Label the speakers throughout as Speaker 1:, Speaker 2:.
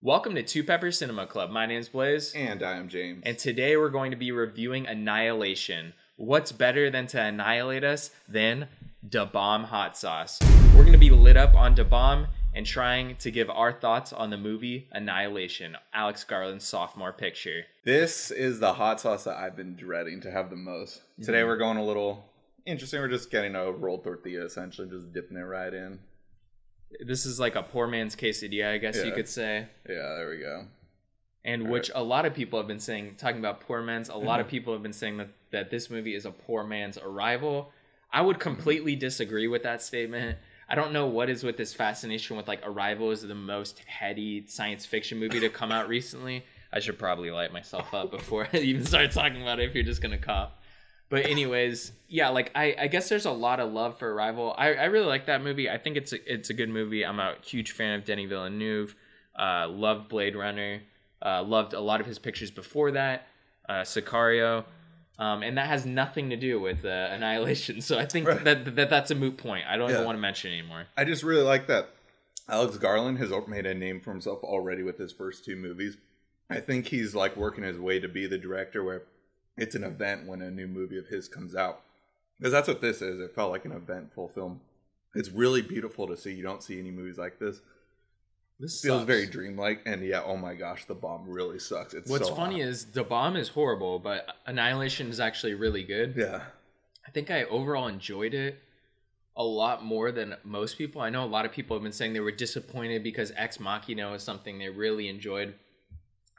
Speaker 1: Welcome to Two Pepper Cinema Club. My name's Blaise.
Speaker 2: And I am James.
Speaker 1: And today we're going to be reviewing Annihilation. What's better than to annihilate us than Da Bomb hot sauce? We're going to be lit up on Da Bomb and trying to give our thoughts on the movie Annihilation, Alex Garland's sophomore picture.
Speaker 2: This is the hot sauce that I've been dreading to have the most. Today we're going a little interesting. We're just getting a rolled tortilla, essentially, just dipping it right in.
Speaker 1: This is like a poor man's quesadilla, I guess you could say.
Speaker 2: Yeah, there we go.
Speaker 1: And which a lot of people have been saying, talking about poor man's, a lot of people have been saying that this movie is a poor man's Arrival. I would completely disagree with that statement. I don't know what is with this fascination with like Arrival is the most heady science fiction movie to come out recently. I should probably light myself up before I even start talking about it if you're just going to cough. But anyways, yeah, like I guess there's a lot of love for Arrival. I really like that movie. I think it's a good movie. I'm a huge fan of Denis Villeneuve. Loved Blade Runner. Loved a lot of his pictures before that. Sicario. And that has nothing to do with Annihilation. So I think that's a moot point. I don't even want to mention it anymore.
Speaker 2: I just really like that Alex Garland has made a name for himself already with his first two movies. I think he's like working his way to be the director where it's an event when a new movie of his comes out. Because that's what this is. It felt like an eventful film. It's really beautiful to see. You don't see any movies like this. This feels very dreamlike. And yeah, oh my gosh, The Bomb really sucks.
Speaker 1: What's funny is The Bomb is horrible, but Annihilation is actually really good.
Speaker 2: Yeah.
Speaker 1: I think I overall enjoyed it a lot more than most people. I know a lot of people have been saying they were disappointed because Ex Machina was something they really enjoyed.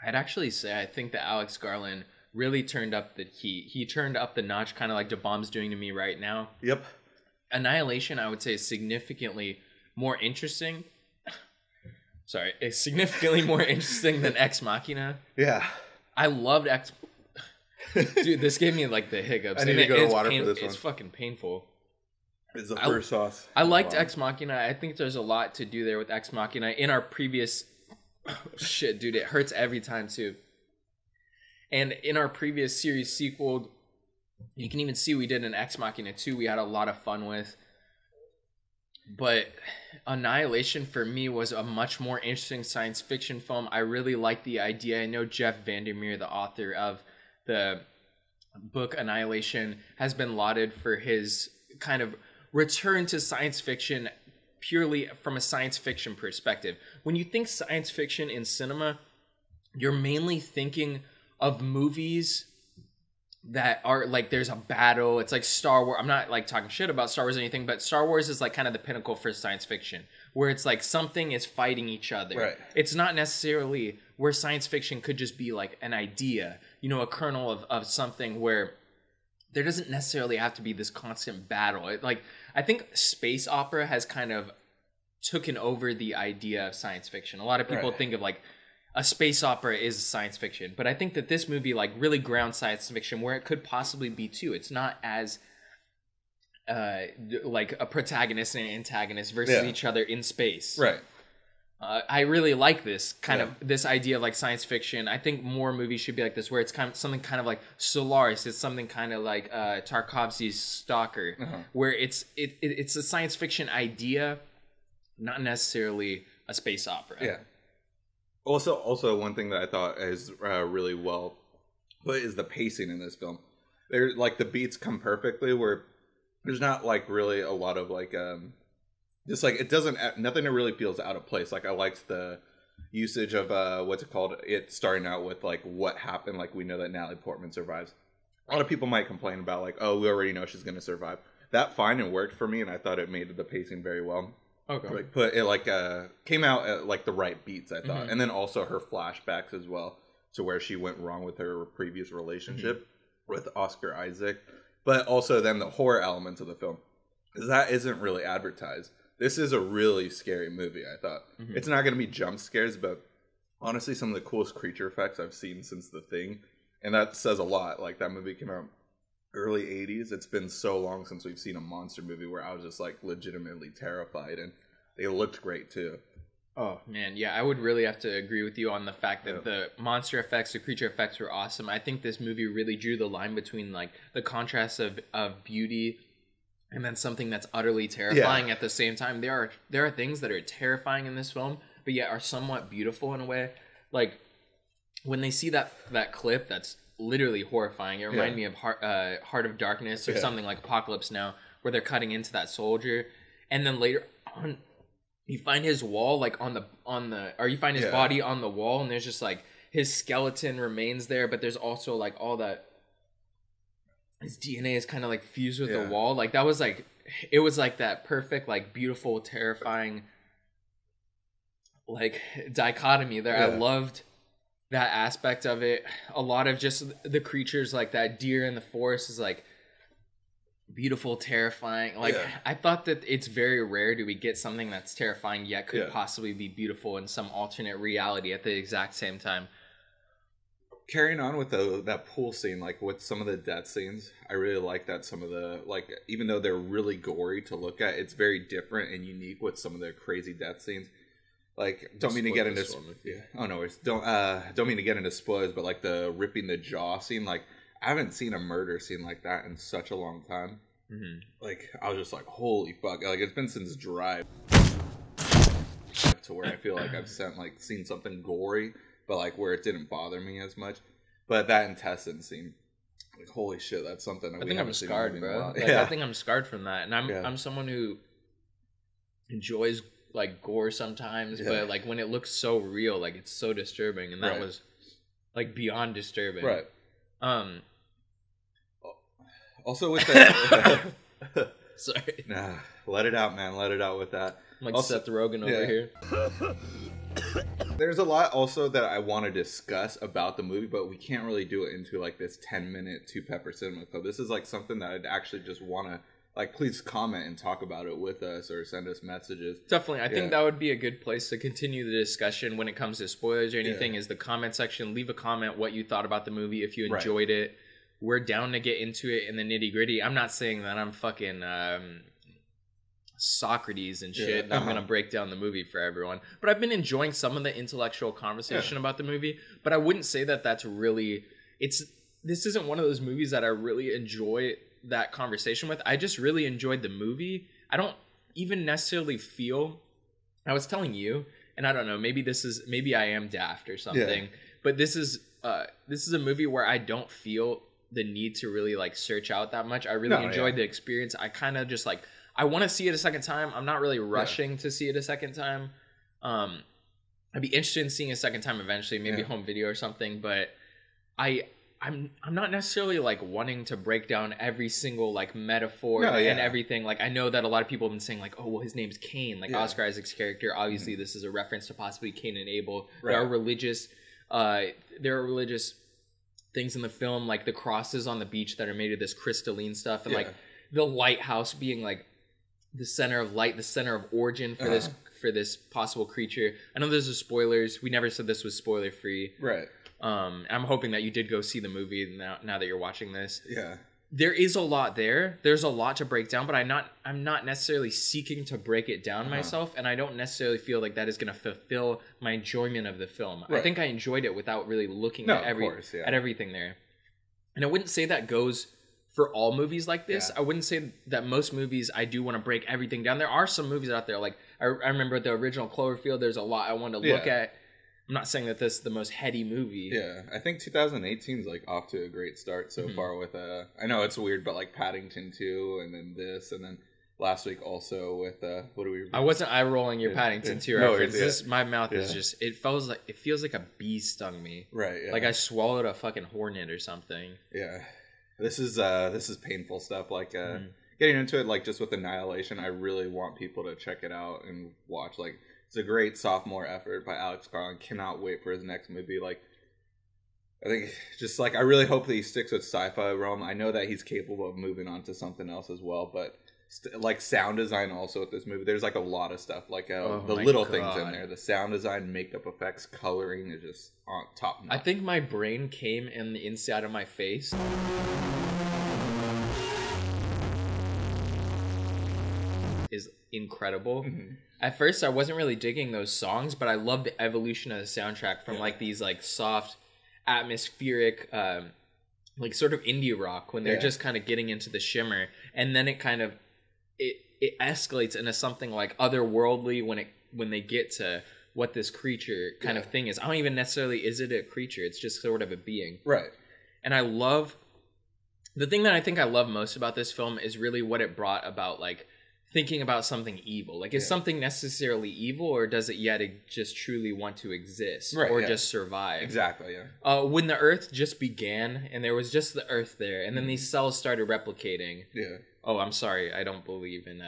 Speaker 1: I'd actually say I think that Alex Garland really turned up the heat. He turned up the notch, kind of like Da Bomb's doing to me right now.
Speaker 2: Yep.
Speaker 1: Annihilation, I would say, is significantly more interesting. Sorry, it's significantly more interesting than Ex Machina.
Speaker 2: Yeah.
Speaker 1: I loved Ex... Dude, this gave me, like, the hiccups.
Speaker 2: I need to go to water for this one.
Speaker 1: It's fucking painful.
Speaker 2: It's the first sauce.
Speaker 1: I liked Ex Machina. I think there's a lot to do there with Ex Machina. In our previous... Shit, dude, it hurts every time, too. And in our previous series sequel, you can even see we did an Ex Machina 2 we had a lot of fun with. But Annihilation for me was a much more interesting science fiction film. I really like the idea. I know Jeff Vandermeer, the author of the book Annihilation, has been lauded for his kind of return to science fiction purely from a science fiction perspective. When you think science fiction in cinema, you're mainly thinking of movies that are like there's a battle. It's like Star Wars. I'm not like talking shit about Star Wars or anything, but Star Wars is like kind of the pinnacle for science fiction, where it's like something is fighting each other.
Speaker 2: Right.
Speaker 1: It's not necessarily where science fiction could just be like an idea, you know, a kernel of something where there doesn't necessarily have to be this constant battle. I think space opera has kind of taken over the idea of science fiction. A lot of people think of like a space opera is science fiction, but I think that this movie like really grounds science fiction where it could possibly be too. It's not as like a protagonist and an antagonist versus each other in space.
Speaker 2: Right.
Speaker 1: I really like this kind of this idea of like science fiction. I think more movies should be like this, where it's kind of something kind of like Solaris. It's something kind of like Tarkovsky's Stalker, where it's a science fiction idea, not necessarily a space opera.
Speaker 2: Yeah. Also, one thing that I thought is really well put is the pacing in this film. There, like the beats come perfectly, where there's not like really a lot of like just like it doesn't nothing that really feels out of place. Like I liked the usage of what's it called? It starting out with like what happened. Like we know that Natalie Portman survives. A lot of people might complain about like, oh, we already know she's going to survive. That fine and worked for me, and I thought it made the pacing very well.
Speaker 1: Okay.
Speaker 2: Like put it like came out at like the right beats, I thought, and then also her flashbacks as well to where she went wrong with her previous relationship with Oscar Isaac, but also then the horror elements of the film, because that isn't really advertised. This is a really scary movie. I thought it's not going to be jump scares, but honestly, some of the coolest creature effects I've seen since The Thing, and that says a lot. Like that movie came out early 80s. It's been so long since we've seen a monster movie where I was just like legitimately terrified, and they looked great too.
Speaker 1: Oh man, yeah, I would really have to agree with you on the fact that the monster effects, the creature effects were awesome. I think this movie really drew the line between like the contrast of beauty and then something that's utterly terrifying at the same time. There are things that are terrifying in this film, but yet are somewhat beautiful in a way. Like when they see that clip that's literally horrifying, it reminded me of Heart of Darkness or something like Apocalypse Now, where they're cutting into that soldier, and then later on you find his wall like on the or you find his body on the wall, and there's just like his skeleton remains there, but there's also like all that his DNA is kind of like fused with the wall. Like that was like, it was like that perfect, like beautiful, terrifying like dichotomy there. I loved that aspect of it. A lot of just the creatures, like that deer in the forest is like beautiful, terrifying. Like I thought that it's very rare do we get something that's terrifying yet could possibly be beautiful in some alternate reality at the exact same time.
Speaker 2: Carrying on with that pool scene, like with some of the death scenes, I really like that some of the, like, even though they're really gory to look at, it's very different and unique with some of the crazy death scenes. Like, don't mean to get into don't mean to get into spoilers, but like the ripping the jaw scene, like I haven't seen a murder scene like that in such a long time. Like I was just like, holy fuck! Like it's been since Drive to where I feel like I've seen something gory, but like where it didn't bother me as much. But that intestine scene, like holy shit, that's something.
Speaker 1: I think I'm scarred, bro. Like, I think I'm scarred from that, and I'm someone who enjoys like gore sometimes, but like when it looks so real, like it's so disturbing, and that was like beyond disturbing.
Speaker 2: Right. Also with the
Speaker 1: sorry.
Speaker 2: Nah, let it out, man. Let it out with that.
Speaker 1: I'm like also, Seth Rogen over here.
Speaker 2: There's a lot also that I want to discuss about the movie, but we can't really do it into like this 10-minute Two Pepper Cinema Club. This is like something that I'd actually just want to, like, please comment and talk about it with us or send us messages.
Speaker 1: Definitely. I think that would be a good place to continue the discussion when it comes to spoilers or anything is the comment section. Leave a comment what you thought about the movie, if you enjoyed it. We're down to get into it in the nitty gritty. I'm not saying that I'm fucking Socrates and shit. I'm going to break down the movie for everyone. But I've been enjoying some of the intellectual conversation about the movie. But I wouldn't say that that's really... This isn't one of those movies that I really enjoy that conversation with. I just really enjoyed the movie. I don't even necessarily feel... I was telling you, and I don't know, maybe I am daft or something. But this is a movie where I don't feel the need to really like search out that much. I really enjoyed the experience. I kind of just like... I want to see it a second time. I'm not really rushing to see it a second time. I'd be interested in seeing it a second time eventually, maybe home video or something. But I'm not necessarily like wanting to break down every single like metaphor and everything. Like I know that a lot of people have been saying like, oh well, his name's Cain, like Oscar Isaac's character. Obviously, this is a reference to possibly Cain and Abel. There are religious things in the film, like the crosses on the beach that are made of this crystalline stuff, and like the lighthouse being like the center of light, the center of origin for this possible creature. I know there's spoilers. We never said this was spoiler free.
Speaker 2: Right.
Speaker 1: I'm hoping that you did go see the movie now that you're watching this.
Speaker 2: Yeah.
Speaker 1: There is a lot there. There's a lot to break down, but I'm not necessarily seeking to break it down myself, and I don't necessarily feel like that is going to fulfill my enjoyment of the film. Right. I think I enjoyed it without really looking at everything there. And I wouldn't say that goes for all movies like this. I wouldn't say that most movies I do want to break everything down. There are some movies out there, like I remember the original Cloverfield, there's a lot I wanted to look at. I'm not saying that this is the most heady movie. Yeah,
Speaker 2: I think 2018 is like off to a great start so far with I know it's weird, but like Paddington 2 and then this, and then last week also with what do we...
Speaker 1: I wasn't eye rolling your Paddington 2 reference. My mouth is just, it feels like a bee stung me.
Speaker 2: Right, yeah.
Speaker 1: Like I swallowed a fucking hornet or something.
Speaker 2: Yeah. This is painful stuff. Like getting into it, like just with Annihilation, I really want people to check it out and watch. Like it's a great sophomore effort by Alex Garland. Cannot wait for his next movie. Like I think just like I really hope that he sticks with sci-fi realm. I know that he's capable of moving on to something else as well, but like sound design also with this movie. There's like a lot of stuff, like the little things in there. The sound design, makeup effects, coloring is just on top notch.
Speaker 1: I think my brain came in the inside of my face. Is incredible. At first I wasn't really digging those songs, but I love the evolution of the soundtrack from like these like soft atmospheric like sort of indie rock when they're just kind of getting into the shimmer, and then it kind of it escalates into something like otherworldly when they get to what this creature kind of thing is. I don't even necessarily, is it a creature? It's just sort of a being.
Speaker 2: Right.
Speaker 1: And I love, the thing that I think I love most about this film is really what it brought about, like, thinking about something evil. Like, is something necessarily evil, or does it yet just truly want to exist or just survive?
Speaker 2: Exactly, yeah.
Speaker 1: When the Earth just began, and there was just the Earth there, and then these cells started replicating. Yeah. Oh, I'm sorry. I don't believe in,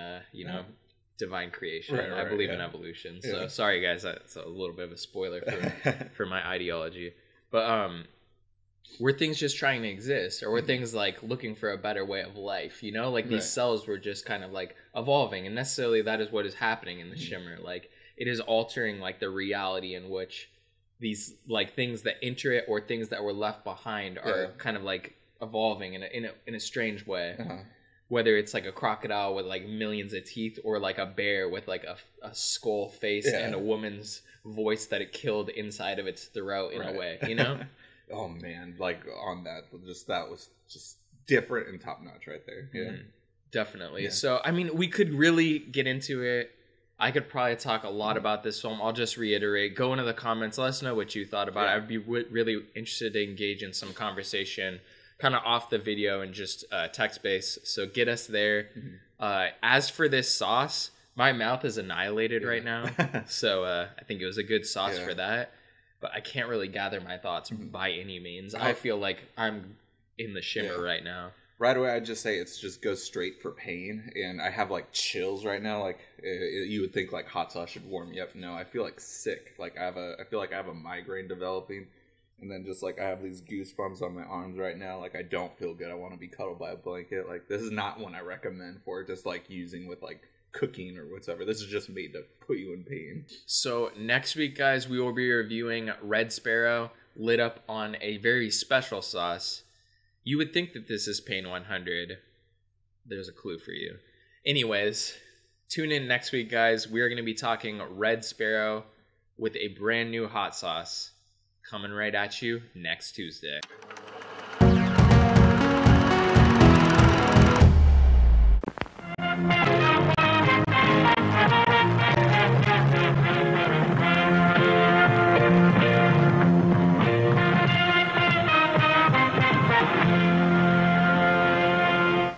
Speaker 1: divine creation. Right, I believe in evolution. So, sorry, guys. That's a little bit of a spoiler for my ideology. But, were things just trying to exist, or were things like looking for a better way of life, you know? Like these cells were just kind of like evolving, and necessarily that is what is happening in the Shimmer. Like it is altering like the reality in which these like things that enter it or things that were left behind are kind of like evolving in a strange way. Whether it's like a crocodile with like millions of teeth, or like a bear with like a skull face and a woman's voice that it killed inside of its throat in a way, you know?
Speaker 2: Oh man, like on that was just different and top notch right there. Yeah,
Speaker 1: definitely. Yeah. So I mean, we could really get into it. I could probably talk a lot about this film. I'll just reiterate. Go into the comments. Let us know what you thought about it. I'd be really interested to engage in some conversation, kind of off the video and just text based. So get us there. As for this sauce, my mouth is annihilated right now. So I think it was a good sauce for that. But I can't really gather my thoughts by any means. I feel like I'm in the Shimmer right now.
Speaker 2: Right away, I'd just say it's just goes straight for pain. And I have like chills right now. Like you would think like hot sauce should warm me up. No, I feel like sick. Like I feel like I have a migraine developing. And then just like I have these goosebumps on my arms right now. Like I don't feel good. I want to be cuddled by a blanket. Like this is not one I recommend for just like using with like cooking or whatever. This is just made to put you in pain.
Speaker 1: So next week, guys, we will be reviewing Red Sparrow lit up on a very special sauce. You would think that this is Pain 100. There's a clue for you. Anyways, tune in next week, guys. We are going to be talking Red Sparrow with a brand new hot sauce coming right at you next Tuesday.